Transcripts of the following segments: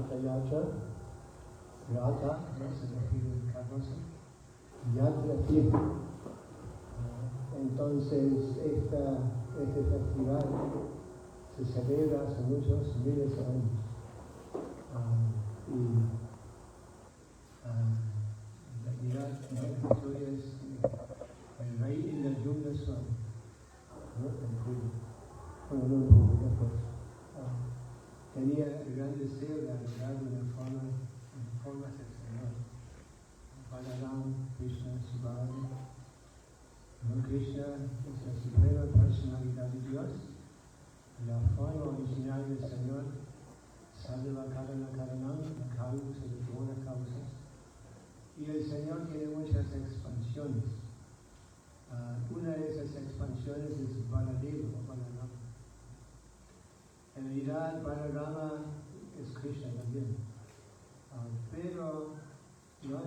Ratayatra, Rata, ¿no? Se refiere al carroza, Yatra, tiempo. Entonces, este festival se celebra hace muchos miles de años. En realidad, la historia es el rey Indradyumna Swami, ¿no? Tenía el gran deseo de adorar en formas del Señor. Balaram, Krishna, Subhadra. Krishna es la suprema personalidad de Dios, la forma original del Señor, Sarva Karana Karanam, la causa de todas las causas. Y el Señor tiene muchas expansiones. Una de esas expansiones es Baladeva o Balarama. En realidad, Balarama es Krishna también. Pero ¿no?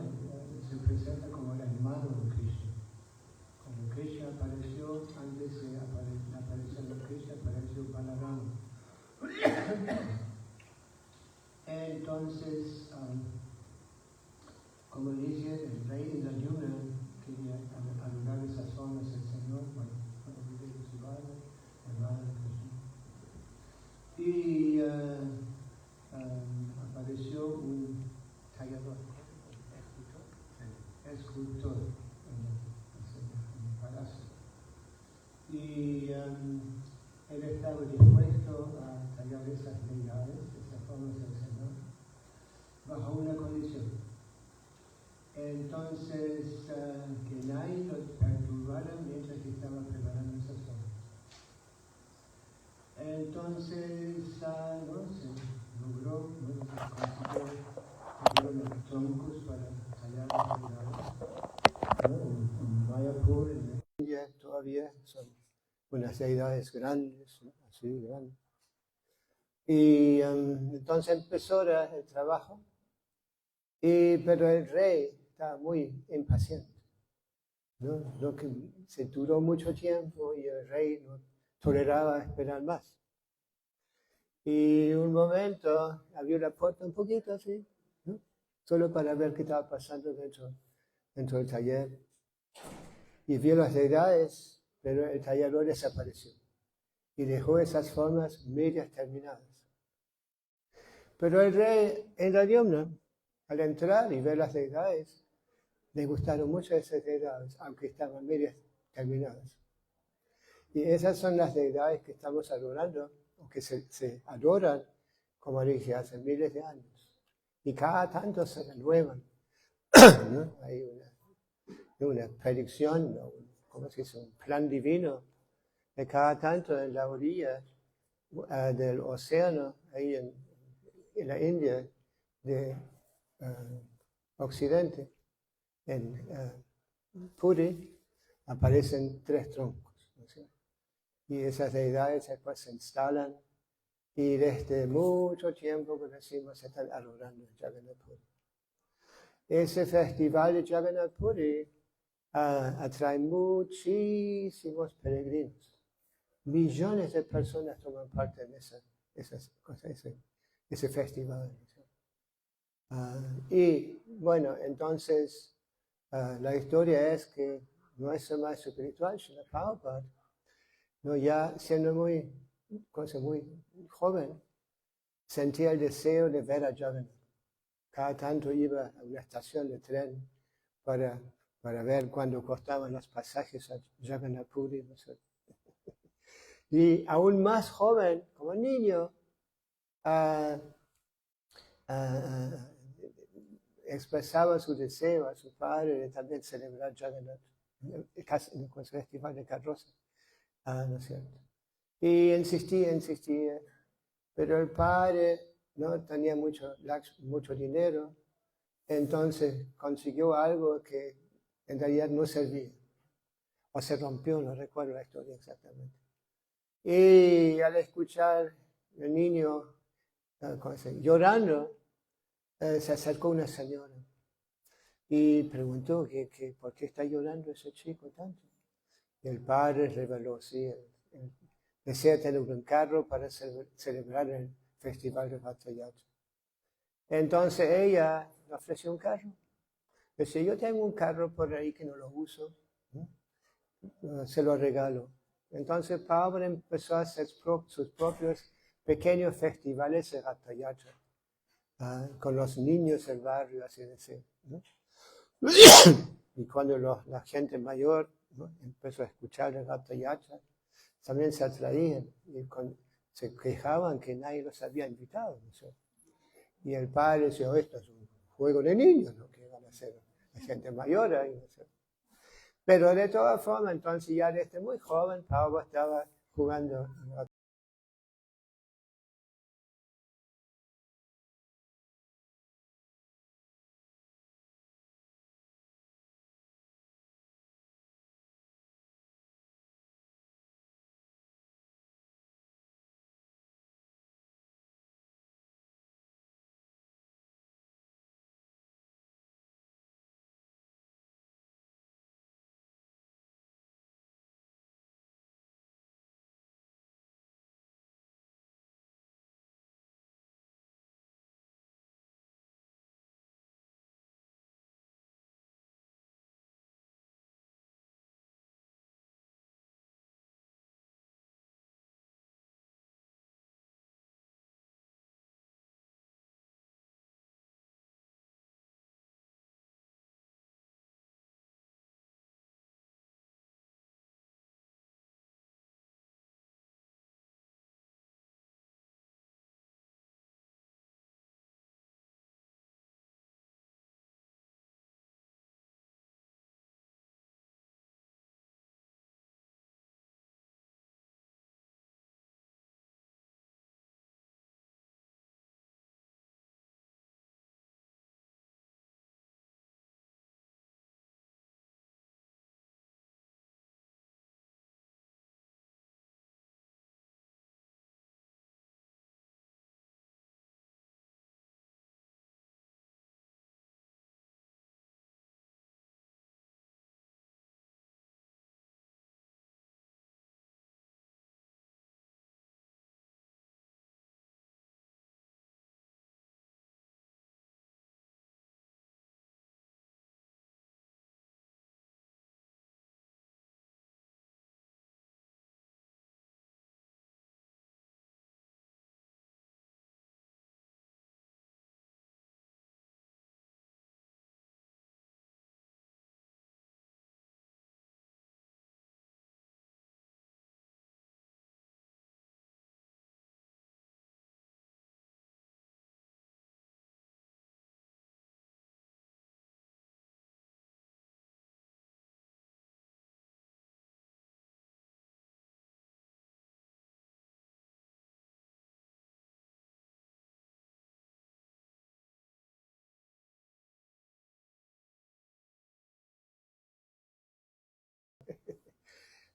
Se presenta como el hermano de Krishna. Como Krishna apareció, antes de la aparición de Krishna, apareció Balarama. Entonces, como dice el rey Indradyumna, quería adorar esas formas del Señor, bueno, de su padre, hermano de Krishna. Y apareció un tallador, escultor en el palacio. Y él estaba dispuesto a tallar esas deidades, esas formas del Señor, bajo una condición. Entonces, que nadie lo perturbara mientras que estaba preparando esas formas. Entonces, no se logró, consiguió los troncos para tallar las deidades. En Mayapur, en la India, todavía son unas deidades grandes, ¿no? Así grandes. Y entonces empezó el trabajo, pero el rey estaba muy impaciente, ¿no? Lo que se duró mucho tiempo y el rey no toleraba esperar más. Y un momento abrió la puerta un poquito así, ¿no? Solo para ver qué estaba pasando dentro del taller. Y vio las deidades, pero el tallador desapareció y dejó esas formas medias terminadas. Pero el rey Indradyumna, al entrar y ver las deidades, le gustaron mucho esas deidades, aunque estaban medias terminadas. Y esas son las deidades que estamos adorando, o que se adoran, como dije, hace miles de años. Y cada tanto se renuevan, ¿no? Hay una predicción, ¿cómo se dice? Un plan divino, de cada tanto en la orilla del océano, ahí en la India de Occidente, en Puri, aparecen 3 troncos, ¿no? Y esas deidades después se instalan y desde mucho tiempo, como decimos, se están adorando en Jagannath Puri. Ese festival de Jagannath Puri atrae muchísimos peregrinos. Millones de personas toman parte en esas cosas, ese festival. Y bueno, entonces la historia es que nuestro maestro espiritual, Srila Prabhupada, ¿no? Ya siendo muy joven, sentía el deseo de ver a Jagannath. Cada tanto iba a una estación de tren para ver cuándo costaban los pasajes a Jagannath Puri, ¿no? Y aún más joven, como niño, expresaba su deseo a su padre de también celebrar Jagannath, en el festival de carroza, ¿no es cierto? Y insistía, pero el padre no tenía mucho dinero, entonces consiguió algo que en realidad no servía, o se rompió, no recuerdo la historia exactamente. Y al escuchar el niño llorando, se acercó una señora y preguntó por qué está llorando ese chico tanto. Y el padre reveló, sí, desea tener un carro para celebrar el festival de Bhattacharya. Entonces ella le ofreció un carro. Dice, yo tengo un carro por ahí que no lo uso, se lo regalo. Entonces Pablo empezó a hacer sus propios pequeños festivales de Ratha Yatra, con los niños del barrio, así decir, ¿no? Y cuando la gente mayor, ¿no?, empezó a escuchar el Ratha Yatra, también se atraían y se quejaban que nadie los había invitado, ¿no? Y el padre decía, esto es un juego de niños, ¿no?, que van a hacer la gente mayor ahí, ¿no? Pero de todas formas, entonces ya desde muy joven, Pablo estaba jugando.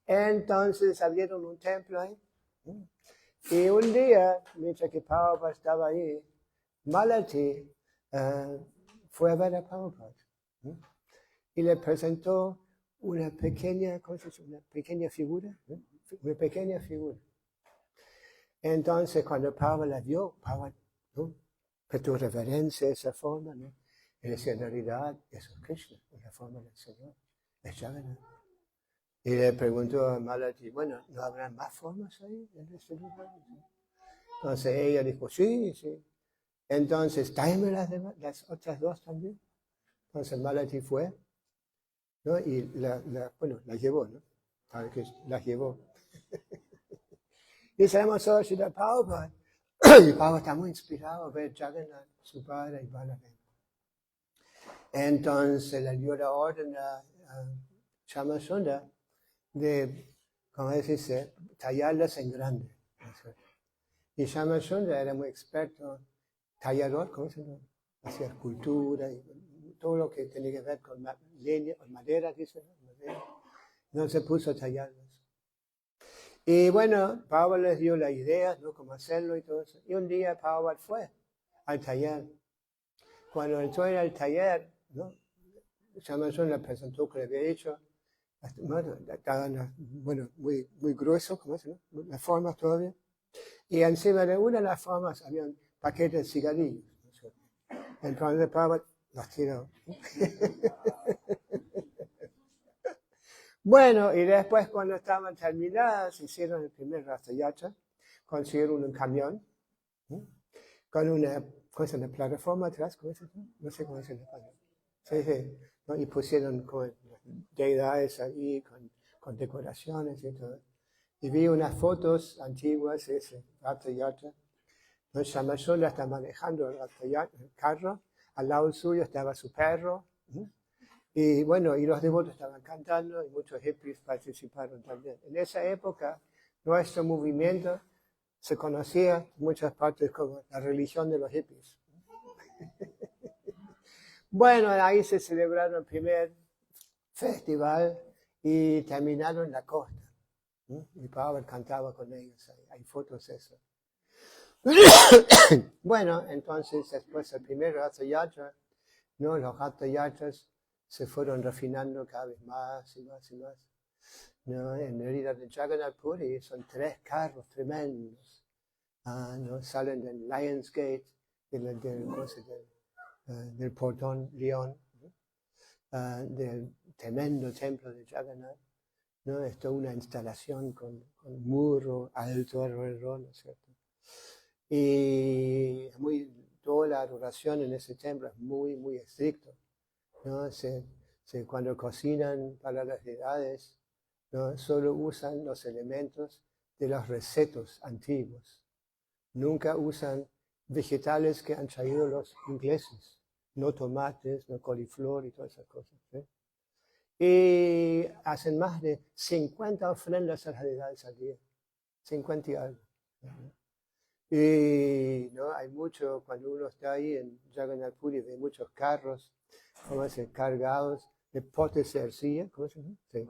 Entonces abrieron un templo ahí. Y un día, mientras que Prabhupada estaba ahí, Malati fue a ver a Prabhupada y le presentó una pequeña, ¿cómo se dice? Una pequeña figura, una pequeña figura. Entonces, cuando Prabhupada la vio, Prabhupada, ¿no?, prestó reverencia a esa forma, ¿no? Y decía, en realidad, eso es Krishna, es la forma del Señor, es Jagannath. Y le preguntó a Malati, bueno, ¿no habrá más formas ahí en este lugar? Entonces ella dijo, sí, sí. Entonces, tráeme las otras dos también. Entonces Malati fue, ¿no? Y bueno, la llevó, ¿no? Para que las llevó. Y sabemos ahora si la Prabhupada. Y Prabhupada está muy inspirado a ver Jagannath, su padre y Balaram. Entonces le dio la orden a Shamasundar de, como dice, tallarlas en grande. Y Shamasundar era muy experto, tallador, ¿cómo se llama? Hacía escultura y todo lo que tenía que ver con leña, con madera, dice, madera. No se puso a tallarlas. Y bueno, Pablo les dio la idea, ¿no?, cómo hacerlo y todo eso. Y un día Pablo fue al taller. Cuando entró en el taller, ¿no?, Shamasundar le presentó lo que le había hecho. Estaban, bueno, muy, muy gruesos, ¿cómo se llama? Las formas todavía. Y encima de una de las formas había un paquete de cigarrillos, ¿no? Entonces Prabhupada los tiró. Bueno, y después cuando estaban terminadas, hicieron el primer Ratha Yatra, consiguieron un camión, con una plataforma atrás, ¿cómo se llama? No sé cómo se llama. Sí, sí, ¿no? Y pusieron con deidades ahí, con decoraciones y todo. Y vi unas fotos antiguas de ese Ratha Yatra. ¿No? Shamasola está manejando el carro, al lado suyo estaba su perro. Y bueno, y los devotos estaban cantando y muchos hippies participaron también. En esa época, nuestro movimiento se conocía en muchas partes como la religión de los hippies. Bueno, ahí se celebraron el primer festival y terminaron en la costa. Mi padre cantaba con ellos, hay fotos de eso. Bueno, entonces después del primer Ratha Yatra, ¿no? Los Ratha Yatras se fueron refinando cada vez más y más y más. ¿No? En realidad de Jagannath Puri son 3 carros tremendos. ¿No? Salen del Lions Gate, del portón León, del tremendo templo de Jagannath. ¿No? Es toda una instalación con muro alto alrededor, ¿no es cierto? Y toda la adoración en ese templo es muy, muy estricto, ¿no? Cuando cocinan para las deidades, ¿no? Solo usan los elementos de los recetos antiguos. Nunca usan vegetales que han traído los ingleses, no tomates, no coliflor y todas esas cosas. ¿Sí? Y hacen más de 50 ofrendas a las deidades al día, 50 y algo. Y ¿no? Hay mucho, cuando uno está ahí en Jagannath Puri, ve muchos carros, cargados de potes de arcilla, ¿cómo se llama? Sí.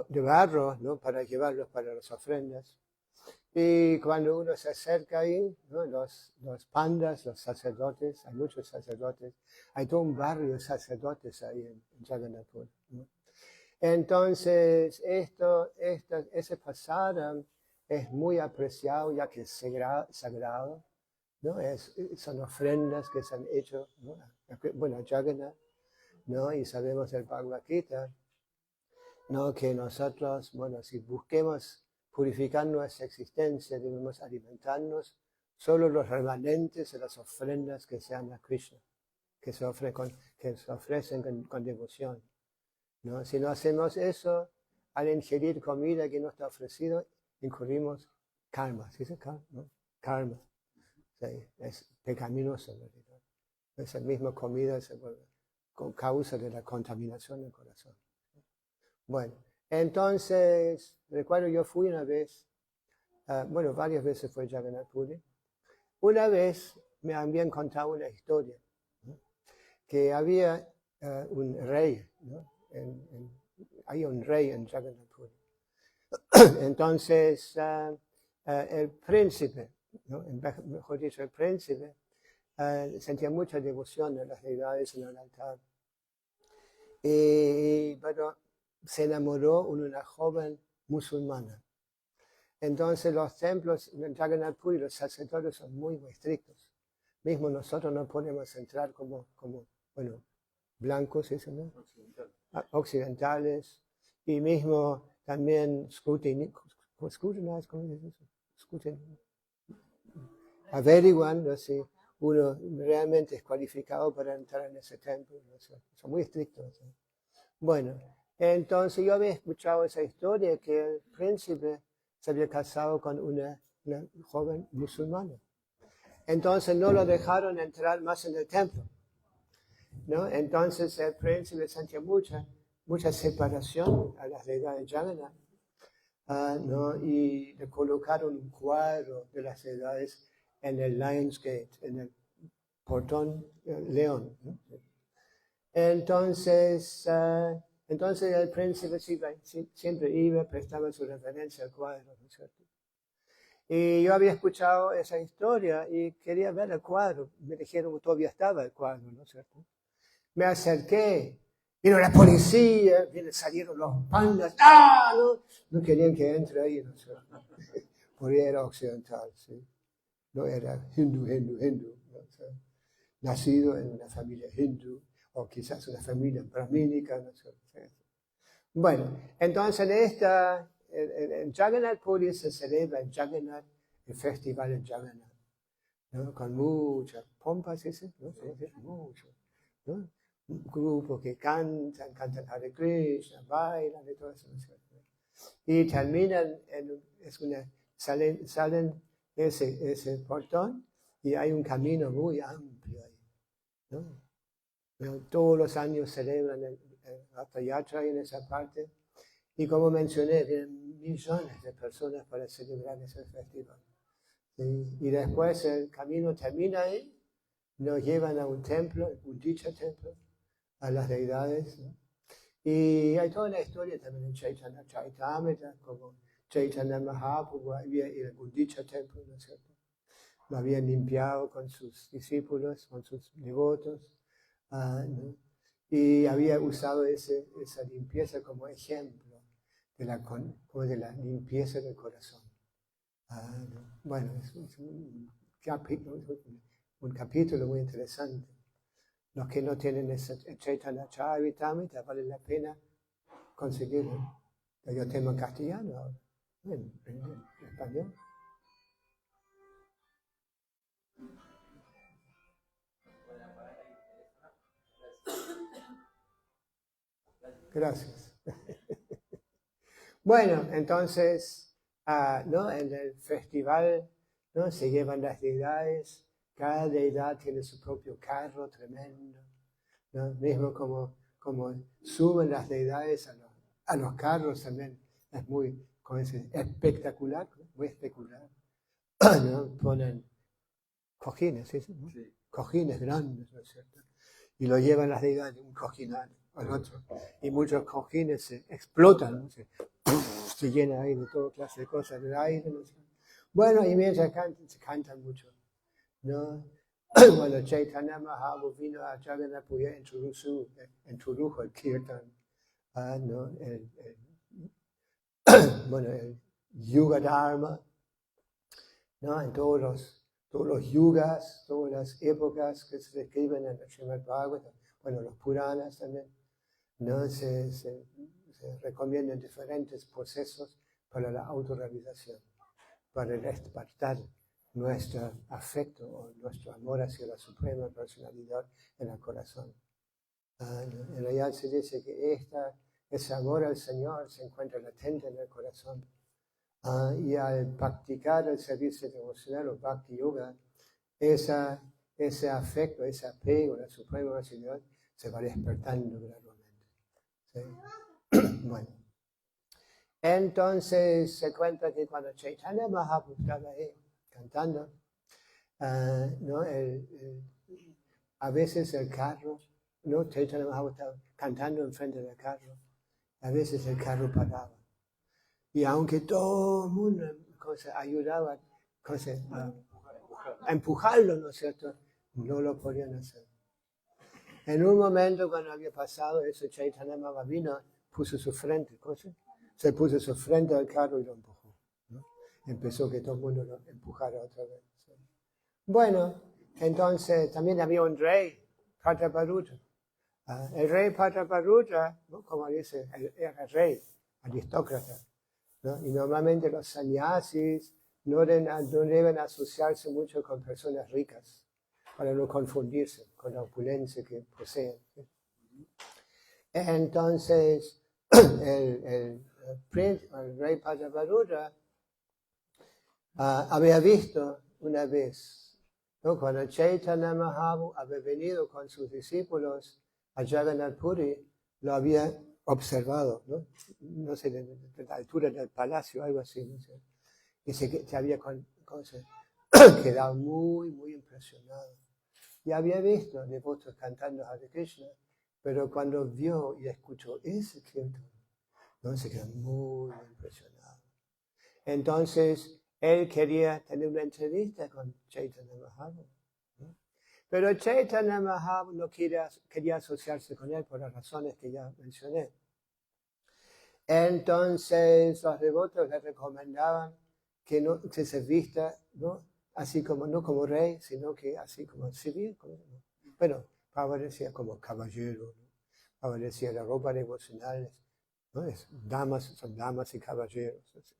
De barro, ¿no? Para llevarlos para las ofrendas. Y cuando uno se acerca ahí, ¿no? Los pandas, los sacerdotes, hay muchos sacerdotes, hay todo un barrio de sacerdotes ahí en Jagannath Puri, ¿no? Entonces, ese pasada es muy apreciado ya que es sagrado, ¿no? Son ofrendas que se han hecho, ¿no? Bueno, a Jagannath, ¿no? Y sabemos del Bhagavad Gita, ¿no? Que nosotros, bueno, si busquemos purificar nuestra existencia, debemos alimentarnos solo los remanentes de las ofrendas que sean a Krishna, que se ofrecen con devoción, ¿no? Si no hacemos eso, al ingerir comida que no está ofrecido, incurrimos karma. ¿Sí dice karma? ¿No? Karma. Sí, es pecaminoso en realidad. Esa misma comida se vuelve con causa de la contaminación del corazón. Bueno, entonces, recuerdo yo fui una vez, bueno, varias veces fue Jagannath Puri. Una vez me habían contado una historia, ¿no? Que había un rey, ¿no? Hay un rey en Jagannath Puri. Entonces, el príncipe, ¿no? Mejor dicho, el príncipe sentía mucha devoción a las deidades en el altar. Pero se enamoró de una joven musulmana. Entonces los templos en Jagannath Puri, los sacerdotes son muy, muy estrictos. Mismo nosotros no podemos entrar como bueno, blancos, ¿eso no? Occidentales. Y mismo también averiguando si uno realmente es cualificado para entrar en ese templo. ¿No? Son muy estrictos, ¿no? Bueno, entonces yo había escuchado esa historia que el príncipe se había casado con una joven musulmana. Entonces no lo dejaron entrar más en el templo, ¿no? Entonces el príncipe sentía mucha separación a las deidades de Jagannath, ¿no? Y le colocaron un cuadro de las deidades en el Lions Gate, en el portón León, ¿no? Entonces el príncipe siempre iba, prestaba su referencia al cuadro, ¿no es cierto? Y yo había escuchado esa historia y quería ver el cuadro. Me dijeron que todavía estaba el cuadro, ¿no es cierto? Me acerqué, vino la policía, salieron los pandas. ¡Ah! No querían que entre ahí, ¿no es cierto? Porque era occidental, ¿sí? No era hindú, ¿no? nacido en una familia hindú, o quizás una familia brahmínica, no sé. Bueno, entonces en Jagannath Puri se celebra en Jagannath, el festival en Jagannath, ¿no? Con mucha pompa, ¿sí? ¿No? Mucho, ¿no? Un grupo que cantan Hare Krishna, bailan y todo eso, ¿no? Y terminan, salen ese portón y hay un camino muy amplio ahí, ¿no? Todos los años celebran el Ratha Yatra en esa parte, y como mencioné, vienen millones de personas para celebrar ese festival. ¿Sí? Y después el camino termina ahí, nos llevan a un templo, un dicho templo, a las deidades, ¿no? Y hay toda una historia también en Chaitanya Charitamrita, como Chaitanya Mahaprabhu había ido a un dicho templo, ¿no es cierto? Lo habían limpiado con sus discípulos, con sus devotos, ¿no? Y había usado esa limpieza como ejemplo de la limpieza del corazón. ¿No? Bueno, es un capítulo muy interesante. Los que no tienen ese Chaitanya Charitamrita, vale la pena conseguirlo. Yo tengo en castellano ahora, en español. Gracias. Bueno, entonces, ¿no? En el festival, ¿no? Se llevan las deidades, cada deidad tiene su propio carro tremendo, ¿no? Mismo como suben las deidades a los carros también, es muy espectacular, muy espectacular, ¿no? Ponen cojines, ¿sí? ¿No? Sí. Cojines grandes, ¿no es cierto? Y lo llevan las deidades de un cojín al otro, y muchos cojines se explotan, ¿no? Se llena ahí de toda clase de cosas, del aire, ¿no? Bueno, y mientras se cantan mucho, ¿no? Cuando Chaitanya Mahaprabhu vino a Jagannath Puri, introdujo el kirtan, ¿no? Bueno, el Yuga Dharma, ¿no? En todos los yugas, todas las épocas que se describen en el Srimad Bhagavatam, bueno, los Puranas también, ¿no? Se recomiendan diferentes procesos para la autorrealización, para despertar nuestro afecto o nuestro amor hacia la Suprema Personalidad en el corazón. En realidad se dice que ese amor al Señor se encuentra latente en el corazón. Y al practicar el servicio devocional o Bhakti Yoga, ese afecto, ese apego a la Suprema Personalidad se va despertando gradualmente. ¿Sí? Bueno. Entonces se cuenta que cuando Chaitanya Mahaprabhu estaba ahí cantando, ¿no? A veces el carro, ¿no? Chaitanya Mahaprabhu estaba cantando enfrente del carro, a veces el carro paraba. Y aunque todo el mundo ayudaba a empujarlo, ¿no es cierto? No lo podían hacer. En un momento cuando había pasado eso, Chaitanya Mahaprabhu vino, puso su frente, se puso su frente al carro y lo empujó, ¿no? Empezó que todo el mundo lo empujara otra vez. ¿Sí? Bueno, entonces también había un rey, Prataparudra. El rey Prataparudra, ¿no? Como dice, era rey, aristócrata, ¿no? Y normalmente los sannyasis no deben asociarse mucho con personas ricas para no confundirse con la opulencia que poseen. ¿Sí? Entonces, el rey Prataparudra había visto una vez, ¿no? Cuando Chaitanya Mahaprabhu había venido con sus discípulos a Jagannath Puri, lo había observado, no sé, de la altura del palacio, algo así, no sé. Y se había quedado muy, muy impresionado. Y había visto devotos cantando Hare Krishna, pero cuando vio y escuchó ese kirtan, ¿no? Se quedó muy impresionado. Entonces, él quería tener una entrevista con Chaitanya Mahaprabhu, ¿no? Pero Chaitanya Mahaprabhu no quería asociarse con él por las razones que ya mencioné. Entonces, los devotos le recomendaban que se vista, ¿no? Así como, no como rey, sino que así como civil, bueno, parecía como caballero, ¿no? Parecía la ropa devocional, ¿no? Son damas y caballeros. Así.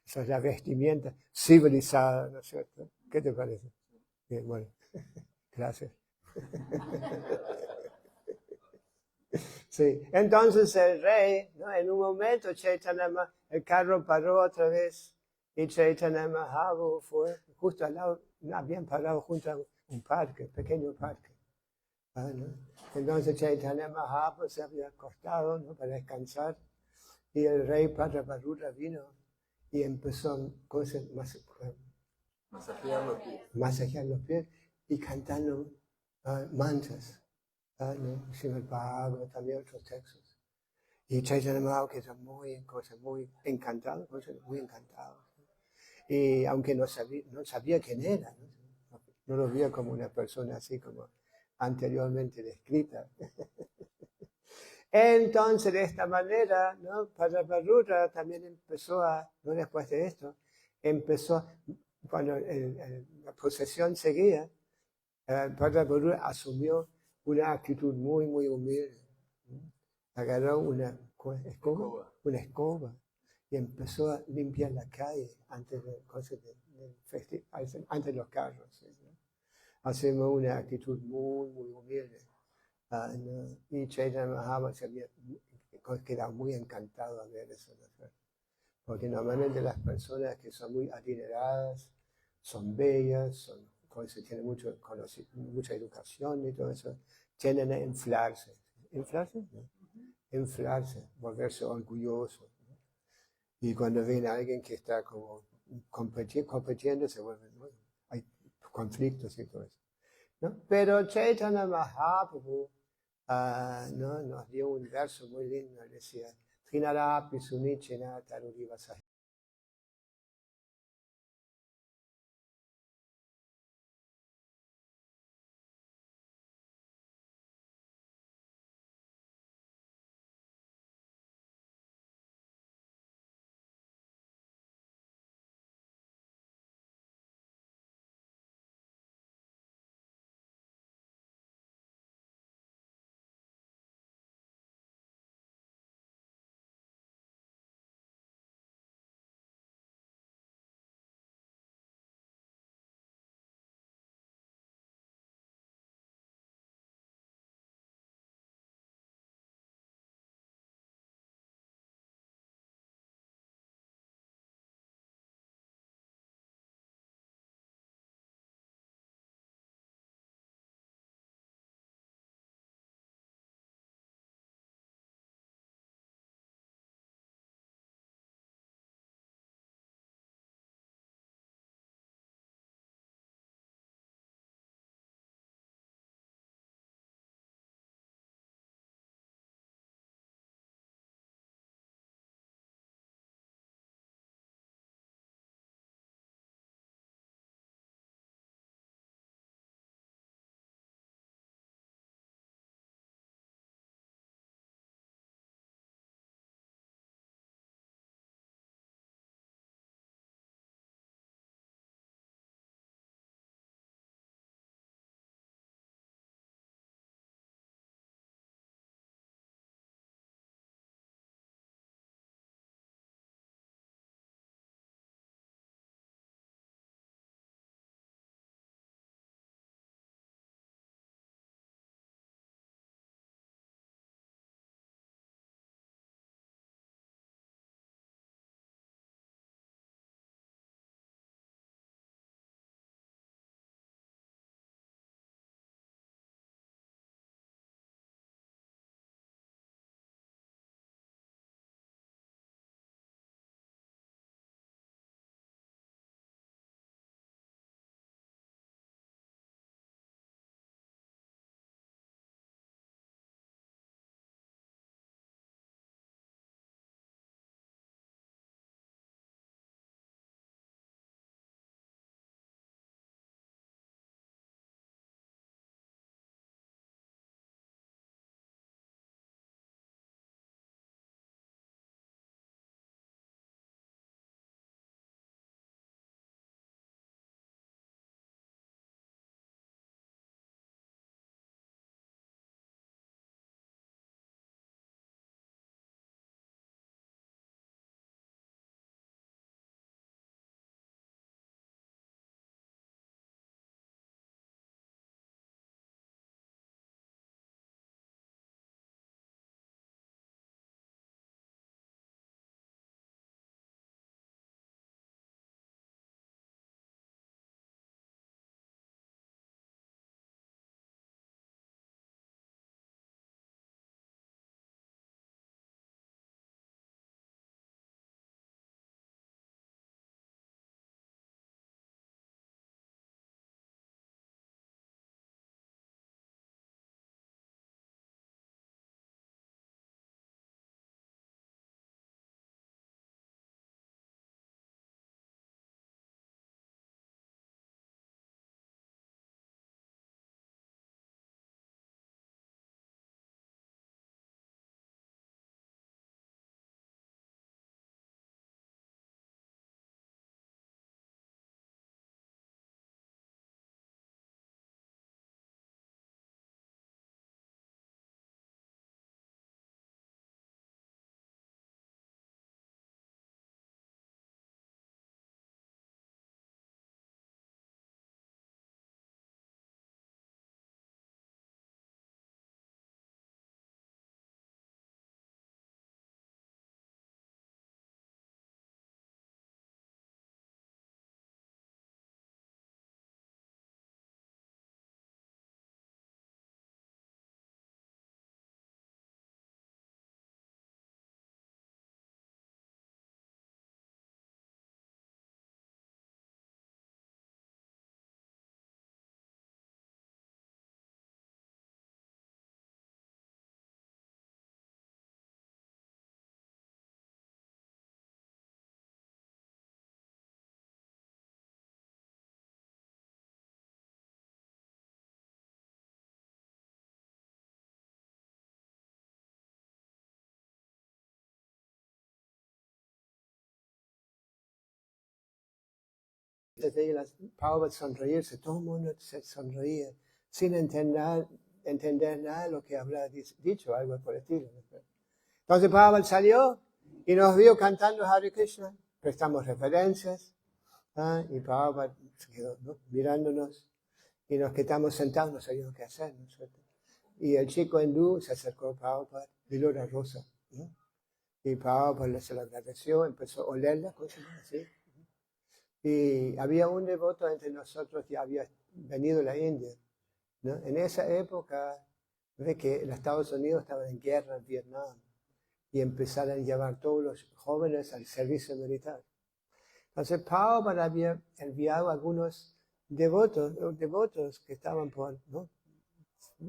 Esa es la vestimenta civilizada, ¿no es cierto? ¿Qué te parece? Bien, bueno, gracias. Sí, entonces el rey, ¿no? En un momento el carro paró otra vez y Chaitanya Mahaprabhu fue justo al lado, habían parado junto a un parque, pequeño parque. ¿No? Entonces Chaitanya Mahaprabhu se había acostado, ¿no? Para descansar y el rey Prataparudra vino y empezó cosas masajear los pies y cantando mantras. ¿No? Srimad Bhagavatam, también otros textos. Y Chaitanya Mahaprabhu quedó muy encantado, muy encantado. Y aunque no sabía quién era, no lo vio como una persona así como anteriormente descrita. Entonces, de esta manera, ¿no? Prataparudra también empezó no después de esto, cuando la procesión seguía, Prataparudra asumió una actitud muy humilde. Agarró una escoba y empezó a limpiar la calle antes de los carros. ¿Sí? ¿No? Hacemos una actitud muy humilde. ¿No? Y Chaitanya Mahaprabhu se había quedado muy encantado a ver eso. ¿No? Porque normalmente las personas que son muy adineradas, son bellas, tienen mucha educación y todo eso, tienden a inflarse. ¿Inflarse? ¿No? Inflarse, volverse orgulloso. ¿No? Y cuando ven a alguien que está como compitiendo, se vuelven, ¿no? Hay conflictos y todo eso. ¿No? Pero Chaitanya Mahaprabhu ¿no? Nos dio un verso muy lindo, decía, Trinarapi Sunichena Taruriva Sahi. Prabhupada sonreírse, todo el mundo se sonreía, sin entender nada de lo que habrá dicho, algo por el estilo. Entonces Prabhupada salió y nos vio cantando Hare Krishna, prestamos referencias, y Prabhupada se quedó, ¿no?, mirándonos, y nos quedamos sentados, no sabíamos qué hacer, ¿no es cierto? Y el chico hindú se acercó a Prabhupada, vio la rosa, ¿no? Y Prabhupada se lo agradeció, empezó a olerla, cosas así. Y había un devoto entre nosotros que había venido de la India, ¿no? En esa época, ve que los Estados Unidos estaban en guerra en Vietnam y empezaron a llevar todos los jóvenes al servicio militar. Entonces Prabhupada había enviado a algunos devotos que estaban por, ¿no?,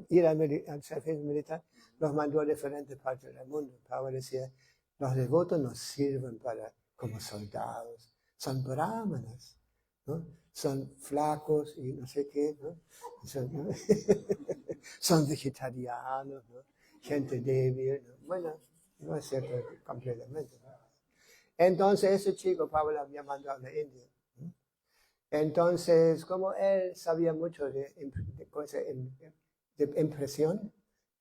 ir al servicio militar, los mandó a diferentes partes del mundo. Prabhupada decía, los devotos no sirven como soldados, son brahmanas, ¿no? Son flacos y no sé qué, ¿no? Son vegetarianos, ¿no? Gente débil, ¿no? Bueno, no es cierto completamente, ¿no? Entonces ese chico Prabhupada había mandado a la India. Entonces, como él sabía mucho de impresión,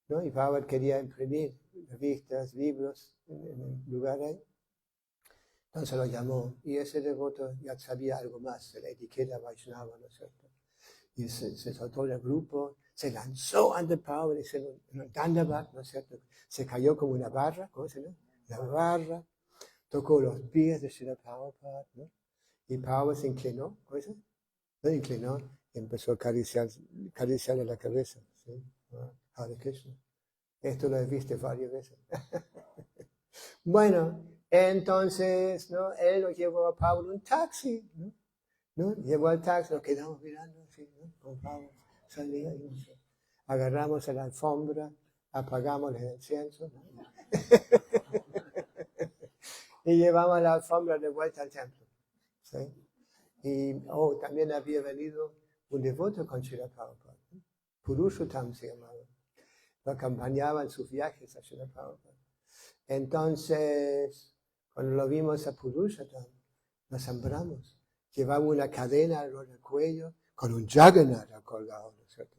¿no? Y Prabhupada quería imprimir revistas, libros en el lugar ahí. Entonces lo llamó, y ese devoto ya sabía algo más de la etiqueta Vaishnava, ¿no es cierto? Y se soltó del grupo, se lanzó ante Prabhupada, hizo un dandavat, ¿no es cierto? Se cayó como una barra, ¿cómo se llama? Una barra, tocó los pies de Srila Prabhupada, ¿no? Y Prabhupada se inclinó, ¿cómo se llama? Se inclinó y empezó a acariciarle la cabeza, ¿sí? Hare Krishna. Esto lo he visto varias veces. Bueno, entonces, ¿no?, él nos llevó a Pablo un taxi, ¿no? Llevó al taxi, nos quedamos mirando así, ¿no? Con Pablo, salía y nos agarramos a la alfombra, apagamos el incienso, ¿no? Y llevamos la alfombra de vuelta al templo, ¿sí? Y también había venido un devoto con Srila Prabhupada, ¿no? Purushottam se llamaba. Lo acompañaba en sus viajes a Srila Prabhupada. Entonces, cuando lo vimos a Purushottam, nos asombramos. Llevaba una cadena alrededor del cuello con un Jagannath colgado, ¿no es cierto?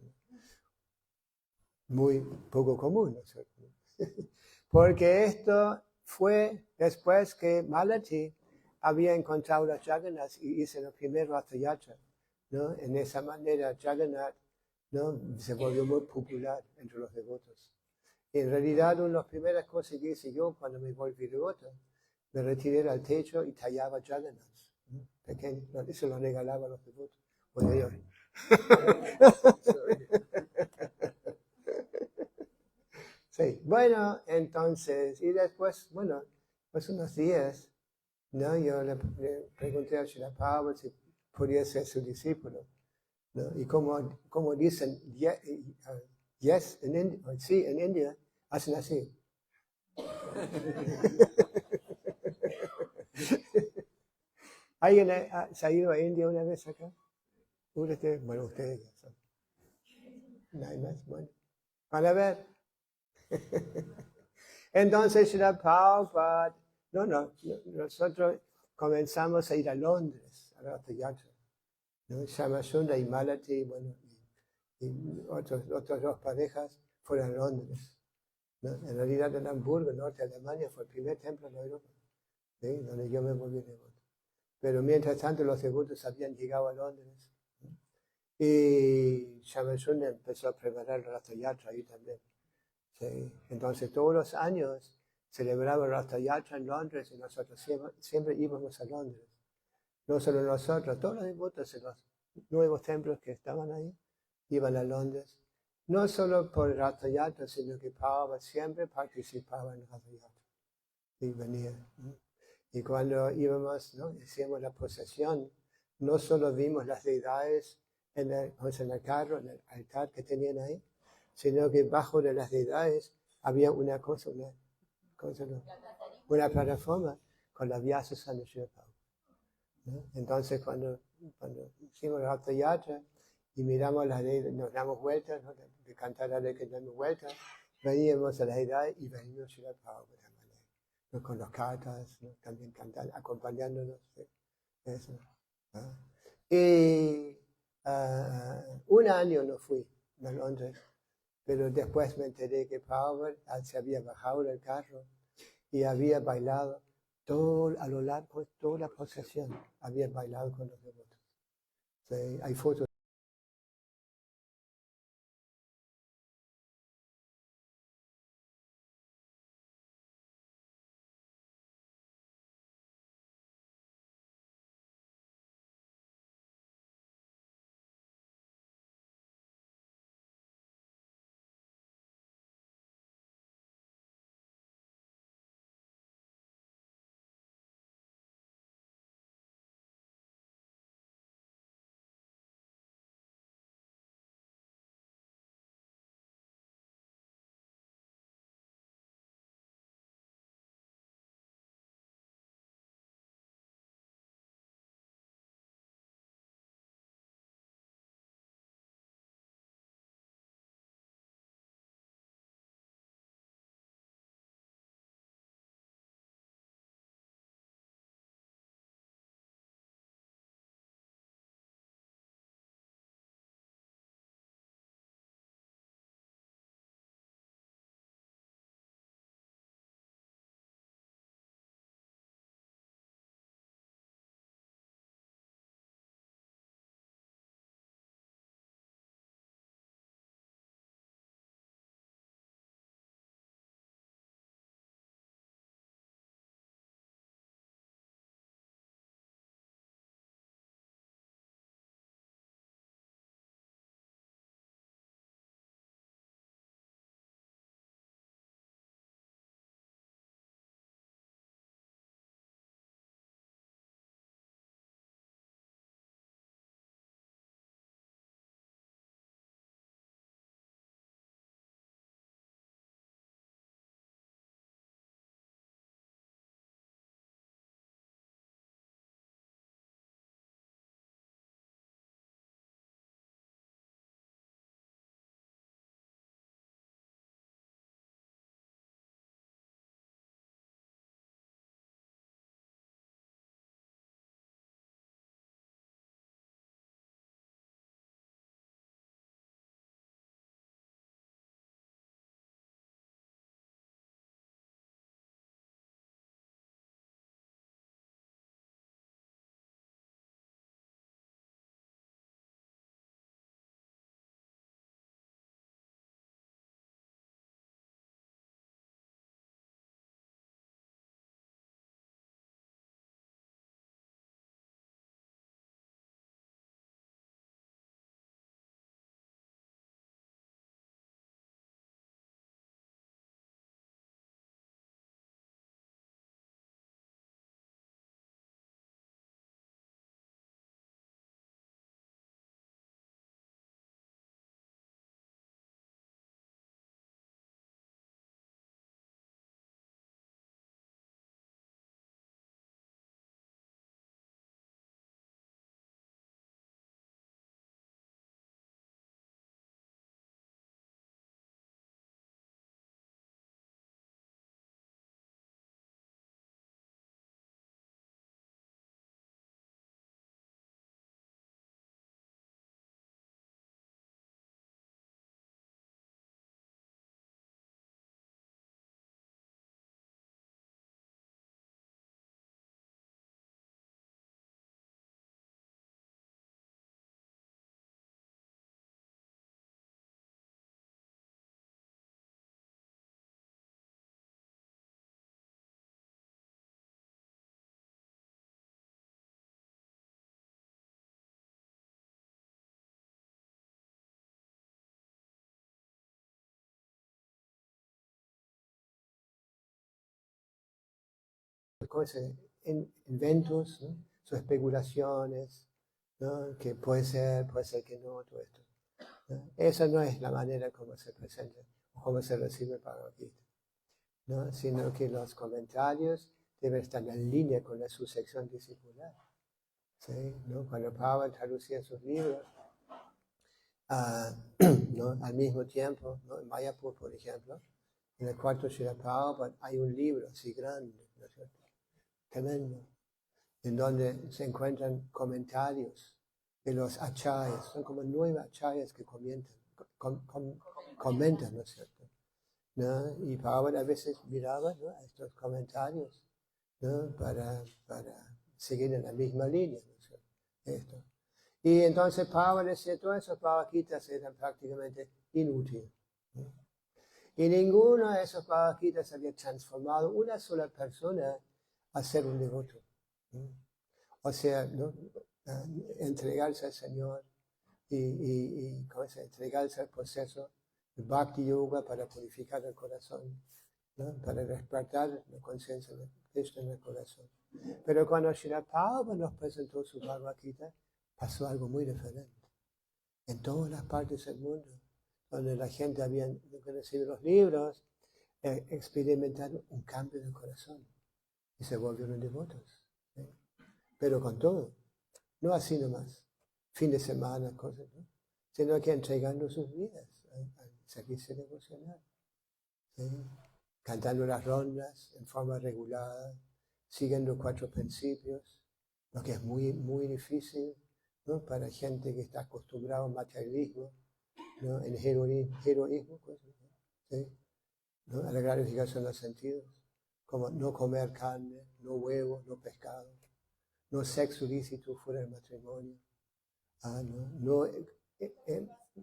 Muy poco común, ¿no es cierto? Porque esto fue después que Malati había encontrado los Jagannaths y hizo el primer Ratha Yatra, ¿no? En esa manera Jagannath, ¿no?, se volvió muy popular entre los devotos. En realidad, una de las primeras cosas que hice yo cuando me volví devoto, me retiré al techo y tallaba Jagannaths, ¿no?, pequeños. Eso lo regalaba a los devotos. Bueno, yo. Sí, bueno, entonces, y después, bueno, pues unos días, ¿no?, yo le pregunté a Srila Prabhupada si podía ser su discípulo, ¿no? Y como dicen, yes, sí, en India, hacen así. ¿Alguien se ha ido a India una vez acá? Bueno, ustedes ya son. Nada más, bueno. Para ver. Entonces, Srila Prabhupada, nosotros comenzamos a ir a Londres, a Ratha Yatra, ¿no? Shamasunda y Malati, bueno, y otras dos parejas fueron a Londres, ¿no? En realidad en Hamburgo, norte de Alemania, fue el primer templo en Europa, ¿sí?, donde yo me volví devoto. Pero mientras tanto los devotos habían llegado a Londres, ¿no? Y Shamasunda empezó a preparar la Ratha Yatra ahí también, ¿sí? Entonces todos los años celebraba la Ratha Yatra en Londres y nosotros siempre íbamos a Londres. No solo nosotros, todos los devotos en los nuevos templos que estaban ahí iban a Londres. No solo por Ratha Yatra, sino que Prabhupada siempre participaba en Ratha Yatra y venía, ¿no? Y cuando íbamos, ¿no?, hacíamos la procesión, no solo vimos las deidades en el carro, en el altar que tenían ahí, sino que bajo de las deidades había una plataforma con la Vyasa de Srila Prabhupada, ¿no? Entonces cuando hicimos la Ratha Yatra y miramos las deidades, nos damos vueltas, ¿no?, de cantar a la que damos vueltas, veníamos a las deidades y veníamos a Srila Prabhupada, ¿no?, con los kartas, ¿no?, también cantando, acompañándonos, ¿sí? Eso, ¿no? Y un año no fui a Londres, pero después me enteré que Power se había bajado del carro y había bailado todo, a lo largo de toda la procesión, había bailado con los devotos. Sí, hay fotos. Cosas, inventos, ¿no? Sus especulaciones, ¿no? Que puede ser que no, todo esto, ¿no? Esa no es la manera como se presenta o como se recibe el Bhagavad Gita, ¿no? Sino que los comentarios deben estar en línea con la sucesión discipular. ¿Sí? ¿No? Cuando Prabhupada traducía sus libros, ¿no? Al mismo tiempo, ¿no? En Mayapur, por ejemplo, en el cuarto Srila Prabhupada hay un libro así grande, ¿no es cierto? Tremendo, en donde se encuentran comentarios de los acharyas, son como 9 acharyas que comentan, ¿no es cierto? ¿No? Y Prabhupada a veces miraba, ¿no?, estos comentarios, ¿no?, para seguir en la misma línea, ¿no es cierto? Esto. Y entonces Prabhupada decía, todos esos Bhagavad-gitas eran prácticamente inútiles, ¿no? Y ninguno de esos Bhagavad-gitas había transformado una sola persona a ser un devoto, ¿no? O sea, ¿no?, entregarse al Señor y entregarse al proceso de Bhakti Yoga para purificar el corazón, ¿no?, para despertar la conciencia de Krishna en el corazón. Pero cuando Srila Prabhupada nos presentó su Bhagavad Gita, pasó algo muy diferente. En todas las partes del mundo, donde la gente había recibido los libros, experimentaron un cambio de corazón y se volvieron devotos, ¿sí? Pero con todo, no así nomás, fin de semana, cosas, ¿no?, sino que entregando sus vidas al servicio devocional, ¿sí?, cantando las rondas en forma regulada, siguiendo 4 principios, lo que es muy, muy difícil, ¿no?, para gente que está acostumbrada al materialismo, ¿no?, en heroísmo, ¿sí?, ¿no?, a la gratificación de los sentidos, como no comer carne, no huevo, no pescado, no sexo ilícito fuera del matrimonio, no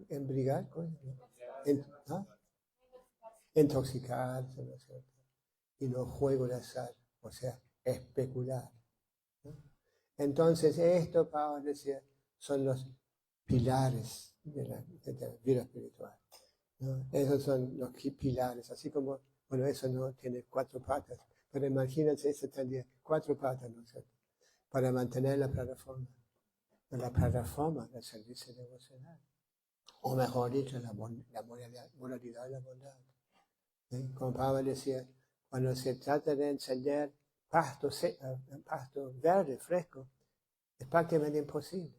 embriagar, intoxicarse, ¿no es cierto?, y no juego de azar, o sea, especular, ¿no? Entonces, esto, Pablo decía, son los pilares de la vida espiritual, ¿no? Esos son los pilares, así como, bueno, eso no tiene 4 patas, pero imagínense, eso tendría 4 patas, ¿no es cierto?, para mantener la plataforma del servicio devocional, o mejor dicho, la moralidad y la bondad, ¿sí? Como Pablo decía, cuando se trata de encender pasto verde, fresco, es prácticamente imposible.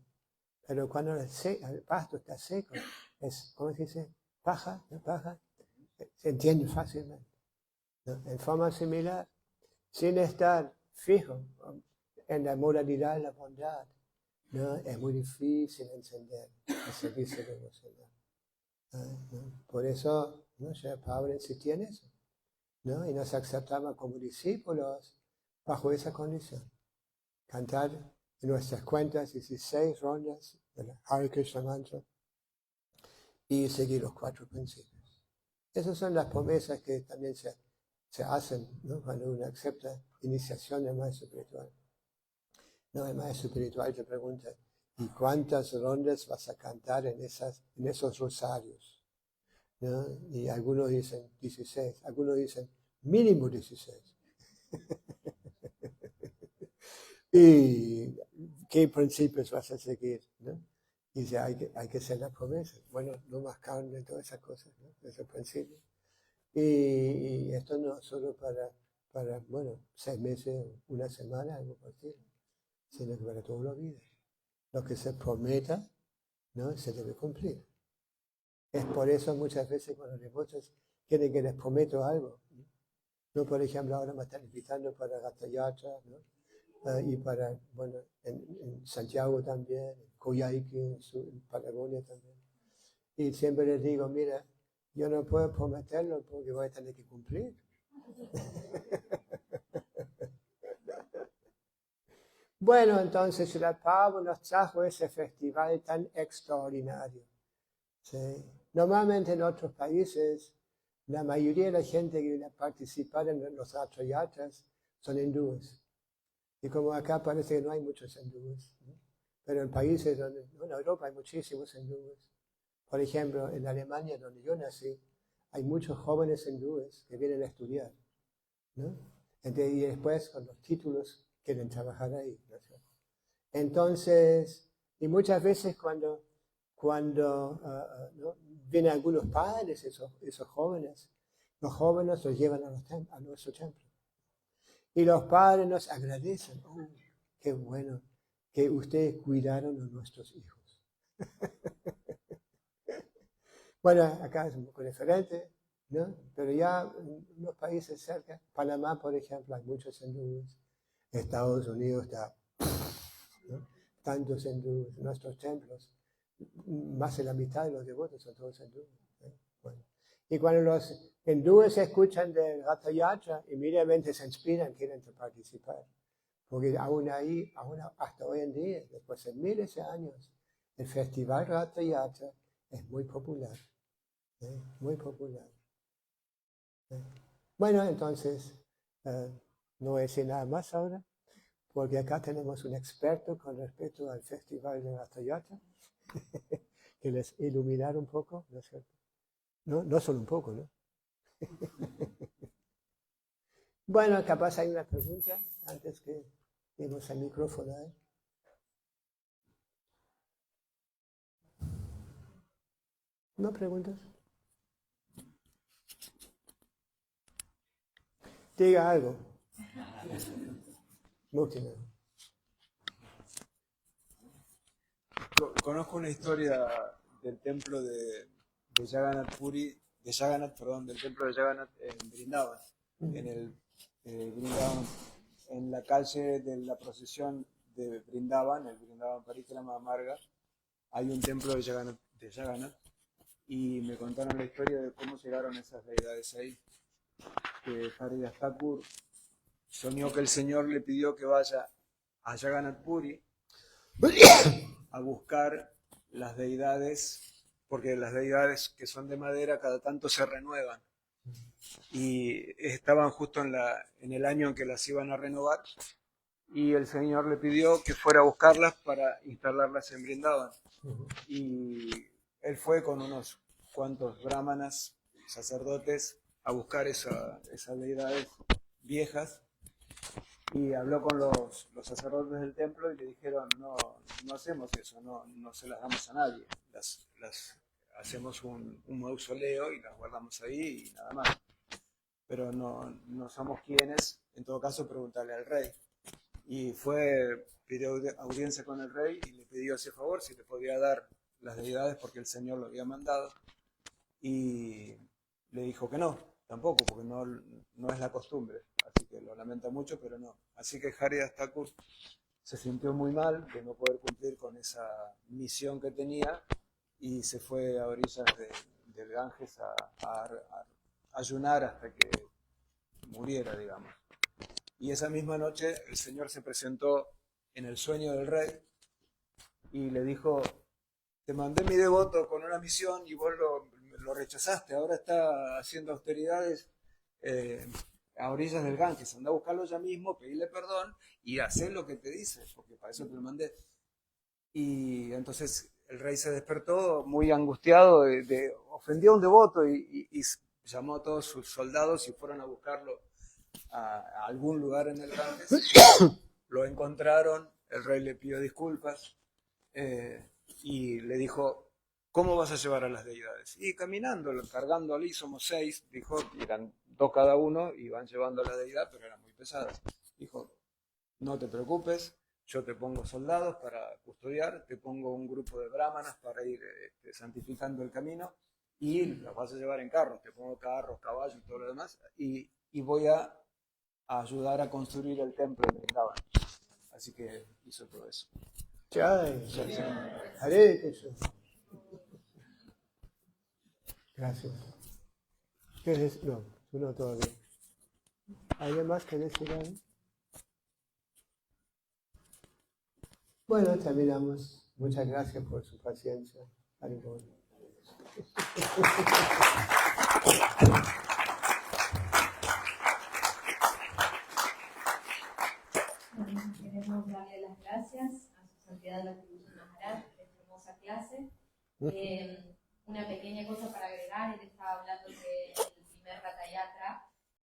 Pero cuando el pasto está seco, es, ¿cómo se dice?, paja, se entiende fácilmente, ¿no? En forma similar, sin estar fijo en la moralidad y la bondad, ¿no?, es muy difícil encender el servicio devocional, ¿no? Por eso, ¿no?, Pablo insistía en eso, ¿no?, y nos aceptaba como discípulos bajo esa condición. Cantar en nuestras cuentas 16 rondas de la Hare Krishna Mantra y seguir los 4 principios. Esas son las promesas que también se hacen, ¿no?, cuando uno acepta iniciación del maestro espiritual. No, el maestro espiritual te pregunta, ¿y cuántas rondas vas a cantar en esos rosarios? ¿No? Y algunos dicen 16, algunos dicen mínimo 16. ¿Y qué principios vas a seguir, ¿no? Y dice, hay que hacer la promesa. Bueno, no más carne, todas esas cosas, ¿no?, esos principios. Y esto no solo para, bueno, 6 meses, una semana, algo por el estilo, sino que para toda la vida. Lo que se prometa, ¿no?, se debe cumplir. Es por eso muchas veces cuando los devotos quieren que les prometo algo, ¿no? Por ejemplo, ahora me están invitando para Gatha Yatra, ¿no?, y para, bueno, en Santiago también, en Coyhaique, en Patagonia también. Y siempre les digo, mira, yo no puedo prometerlo porque voy a tener que cumplir. Bueno, entonces Srila Prabhupada nos trajo ese festival tan extraordinario, ¿sí? Normalmente en otros países, la mayoría de la gente que viene a participar en los Ratha-yatras son hindúes. Y como acá parece que no hay muchos hindúes, ¿no?, pero en países donde, en Europa hay muchísimos hindúes. Por ejemplo, en Alemania, donde yo nací, hay muchos jóvenes hindúes que vienen a estudiar, ¿no? Y después, con los títulos, quieren trabajar ahí, ¿no? Entonces, y muchas veces cuando ¿no?, vienen algunos padres, esos jóvenes, los jóvenes los llevan a nuestro templo. Y los padres nos agradecen, oh, qué bueno que ustedes cuidaron a nuestros hijos. Bueno, acá es un poco diferente, ¿no? Pero ya en los países cerca, Panamá, por ejemplo, hay muchos hindúes. Estados Unidos está tantos hindúes en nuestros templos. Más de la mitad de los devotos son todos hindúes. Bueno. Y cuando los hindúes escuchan del Ratha Yatra, inmediatamente se inspiran, quieren participar. Porque aún ahí, hasta hoy en día, después de miles de años, el festival Ratha Yatra es muy popular. Muy popular. Bueno, entonces, no voy a decir nada más ahora, porque acá tenemos un experto con respecto al festival de Ratha Yatra, que les iluminará un poco, ¿no es cierto? No solo un poco, ¿no? Bueno, capaz hay una pregunta antes que demos el micrófono a él. ¿No preguntas? Diga algo. Muktina. Conozco una historia del templo de Jagannath Puri, del templo de Jagannath en Vrindavan, en el Vrindavan, en la calle de la procesión de Vrindavan, el Vrindavan Parikrama Marga, hay un templo de Jagannath, y me contaron la historia de cómo llegaron esas deidades ahí. Que Haridas Thakur soñó que el Señor le pidió que vaya a Jagannath Puri a buscar las deidades, porque las deidades que son de madera cada tanto se renuevan, y estaban justo en el año en que las iban a renovar, y el Señor le pidió que fuera a buscarlas para instalarlas en Vrindavan. Y él fue con unos cuantos brahmanas, sacerdotes, a buscar esas deidades viejas, y habló con los sacerdotes del templo y le dijeron: no hacemos eso, no se las damos a nadie, las hacemos un mausoleo y las guardamos ahí y nada más, pero no somos quienes. En todo caso, preguntarle al rey. Y pidió audiencia con el rey y le pidió ese favor, si le podía dar las deidades porque el Señor lo había mandado, y le dijo que no, tampoco, porque no es la costumbre. Así que lo lamenta mucho, pero no. Así que Haridas Thakur se sintió muy mal de no poder cumplir con esa misión que tenía, y se fue a orillas del Ganges a ayunar hasta que muriera, digamos. Y esa misma noche el Señor se presentó en el sueño del rey y le dijo: te mandé mi devoto con una misión y vos lo rechazaste, ahora está haciendo austeridades a orillas del Ganges, anda a buscarlo ya mismo, pedirle perdón y hacer lo que te dice, porque para eso te lo mandé. Y entonces el rey se despertó muy angustiado, ofendió a un devoto, y llamó a todos sus soldados y fueron a buscarlo a algún lugar en el Ganges. Lo encontraron, el rey le pidió disculpas y le dijo: ¿cómo vas a llevar a las deidades? Y caminando, cargando allí, somos 6, dijo, eran 2 cada uno, y van llevando a la deidad, pero eran muy pesadas. Dijo: no te preocupes, yo te pongo soldados para custodiar, te pongo un grupo de brahmanas para ir santificando el camino, y los vas a llevar en carros, te pongo carros, caballos y todo lo demás, y voy a ayudar a construir el templo de Vrindavan. Así que hizo todo eso. Jai. Hare Krishna. Gracias. No, tú no todavía. ¿Alguien más que decir algo? Bueno, terminamos. Muchas gracias por su paciencia. Haribol. Queremos darle las gracias a su santidad la Guruji Maharaj por esta hermosa clase. Una pequeña cosa para agregar: él estaba hablando que el primer Ratha Yatra